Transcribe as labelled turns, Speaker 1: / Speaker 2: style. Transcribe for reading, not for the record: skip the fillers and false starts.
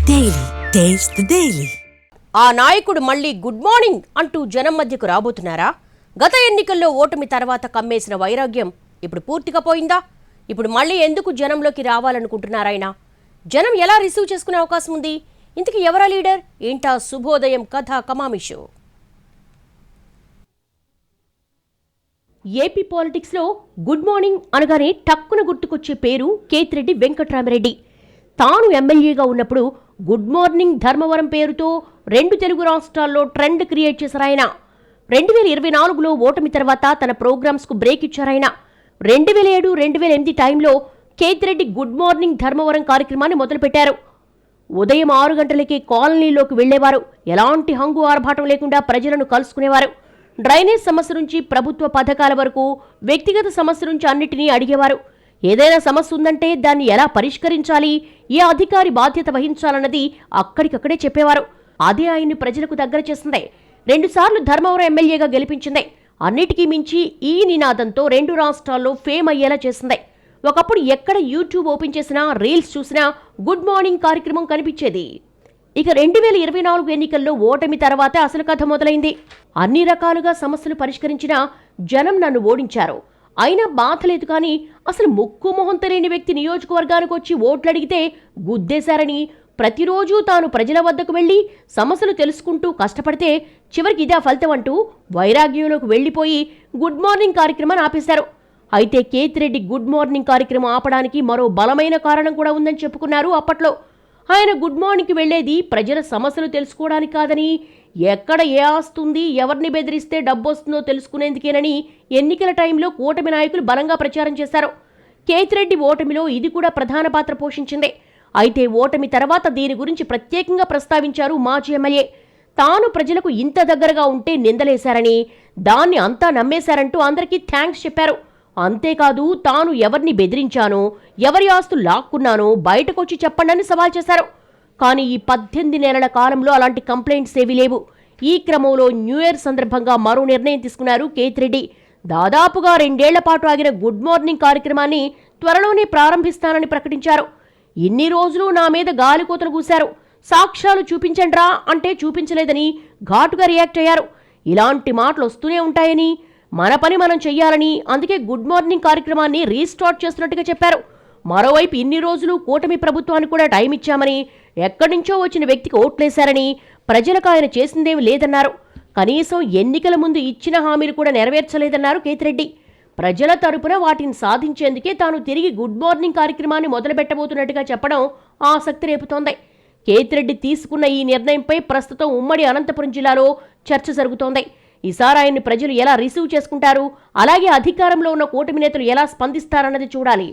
Speaker 1: Daily taste the daily.
Speaker 2: ఆ నాయకుడు మళ్ళీ గుడ్ మార్నింగ్ అంటూ జనం మధ్యకు రాబోతున్నారా? గత ఎన్నికల్లో ఓటమి తర్వాత కమ్మేసిన వైరాగ్యం ఇప్పుడు పూర్తిగా పోయిందా? ఇప్పుడు మళ్ళీ ఎందుకు జనంలోకి రావాలనుకుంటున్నారాయన? జనం ఎలా రిసీవ్ చేసుకునే అవకాశం ఉంది? ఇంతకీ ఎవరా లీడర్? ఏంటా శుభోదయం కథ కమామిషో? ఏపీ పాలిటిక్స్లో గుడ్ మార్నింగ్ అనగానే టక్కున గుర్తుకొచ్చే పేరు కేతిరెడ్డి వెంకట్రామిరెడ్డి. తాను ఎమ్మెల్యేగా ఉన్నప్పుడు గుడ్ మార్నింగ్ ధర్మవరం పేరుతో 2 తెలుగు రాష్ట్రాల్లో ట్రెండ్ క్రియేట్ చేశారాయన. 2024లో ఓటమి తర్వాత తన ప్రోగ్రామ్స్కు బ్రేక్ ఇచ్చారాయన. 2007-2008 టైంలో కేతిరెడ్డి గుడ్ మార్నింగ్ ధర్మవరం కార్యక్రమాన్ని మొదలుపెట్టారు. ఉదయం 6 గంటలకే కాలనీలోకి వెళ్లేవారు. ఎలాంటి హంగు ఆర్భాటం లేకుండా ప్రజలను కలుసుకునేవారు. డ్రైనేజ్ సమస్య నుంచి ప్రభుత్వ పథకాల వరకు వ్యక్తిగత సమస్య నుంచి అన్నిటినీ అడిగేవారు. ఏదైనా సమస్య ఉందంటే దాన్ని ఎలా పరిష్కరించాలి, ఏ అధికారి బాధ్యత వహించాలన్నది అక్కడికక్కడే చెప్పేవారు. అదే ఆయన్ని ప్రజలకు దగ్గర చేసిందే. 2 సార్లు ధర్మవరం ఎమ్మెల్యేగా గెలిపించిందే. అన్నిటికీ మించి ఈ నినాదంతో 2 రాష్ట్రాల్లో ఫేమ్ అయ్యేలా చేసిందే. ఒకప్పుడు ఎక్కడ యూట్యూబ్ ఓపెన్ చేసినా, రీల్స్ చూసినా గుడ్ మార్నింగ్ కార్యక్రమం కనిపించేది. ఇక 2024 ఎన్నికల్లో ఓటమి తర్వాత అసలు కథ మొదలైంది. అన్ని రకాలుగా సమస్యలు పరిష్కరించినా జనం నన్ను ఓడించారు, అయినా బాధ లేదు, కానీ అసలు ముక్కు మొహం తెలియని వ్యక్తి నియోజకవర్గానికి వచ్చి ఓట్లడిగితే గుద్దేశారని, ప్రతిరోజు తాను ప్రజల వద్దకు వెళ్లి సమస్యలు తెలుసుకుంటూ కష్టపడితే చివరికి ఇదే ఫలితం అంటూ వైరాగ్యంలోకి వెళ్లిపోయి గుడ్ మార్నింగ్ కార్యక్రమాన్ని ఆపేశారు. అయితే కేతిరెడ్డి గుడ్ మార్నింగ్ కార్యక్రమం ఆపడానికి మరో బలమైన కారణం కూడా ఉందని చెప్పుకున్నారు అప్పట్లో. ఆయన గుడ్ మార్నింగ్కి వెళ్లేది ప్రజల సమస్యలు తెలుసుకోవడానికి కాదని, ఎక్కడ ఏ ఆస్తుంది, ఎవరిని బెదిరిస్తే డబ్బొస్తుందో తెలుసుకునేందుకేనని ఎన్నికల టైంలో కూటమి నాయకులు బలంగా ప్రచారం చేశారు. కేతిరెడ్డి ఓటమిలో ఇది కూడా ప్రధాన పాత్ర పోషించింది. అయితే ఓటమి తర్వాత దీని గురించి ప్రత్యేకంగా ప్రస్తావించారు మాజీ ఎమ్మెల్యే. తాను ప్రజలకు ఇంత దగ్గరగా ఉంటే నిందలేశారని, దాన్ని అంతా నమ్మేశారంటూ అందరికీ థ్యాంక్స్ చెప్పారు. అంతేకాదు తాను ఎవరిని బెదిరించానో, ఎవరి ఆస్తులు లాక్కున్నానో బయటకొచ్చి చెప్పండని సవాల్ చేశారు. కానీ ఈ 18 నెలల కాలంలో అలాంటి కంప్లైంట్స్ ఏవీ లేవు. ఈ క్రమంలో న్యూ ఇయర్ సందర్భంగా మరో నిర్ణయం తీసుకున్నారు కేతిరెడ్డి. దాదాపుగా 2 ఏళ్ల పాటు ఆగిన గుడ్ మార్నింగ్ కార్యక్రమాన్ని త్వరలోనే ప్రారంభిస్తానని ప్రకటించారు. ఇన్ని రోజులు నా మీద గాలికోతలు కూశారు, సాక్ష్యాలు చూపించండ్రా అంటే చూపించలేదని ఘాటుగా రియాక్ట్ అయ్యారు. ఇలాంటి మాటలు వస్తూనే ఉంటాయని, మన పని మనం చెయ్యాలని, అందుకే గుడ్ మార్నింగ్ కార్యక్రమాన్ని రీస్టార్ట్ చేస్తున్నట్టుగా చెప్పారు. మరోవైపు ఇన్ని రోజులు కూటమి ప్రభుత్వానికి కూడా టైం ఇచ్చామని, ఎక్కడి నుంచో వచ్చిన వ్యక్తికి ఓట్లేశారని, ప్రజలకు ఆయన చేసిందేమి లేదన్నారు. కనీసం ఎన్నికల ముందు ఇచ్చిన హామీలు కూడా నెరవేర్చలేదన్నారు కేతిరెడ్డి. ప్రజల తరపున వాటిని సాధించేందుకే తాను తిరిగి గుడ్ మార్నింగ్ కార్యక్రమాన్ని మొదలుపెట్టబోతున్నట్టుగా చెప్పడం ఆసక్తి రేపుతోంది. కేతిరెడ్డి తీసుకున్న ఈ నిర్ణయంపై ప్రస్తుతం ఉమ్మడి అనంతపురం జిల్లాలో చర్చ జరుగుతోంది. ఈసారి ఆయన్ని ప్రజలు ఎలా రిసీవ్ చేసుకుంటారు, అలాగే అధికారంలో ఉన్న కూటమి నేతలు ఎలా స్పందిస్తారన్నది చూడాలి.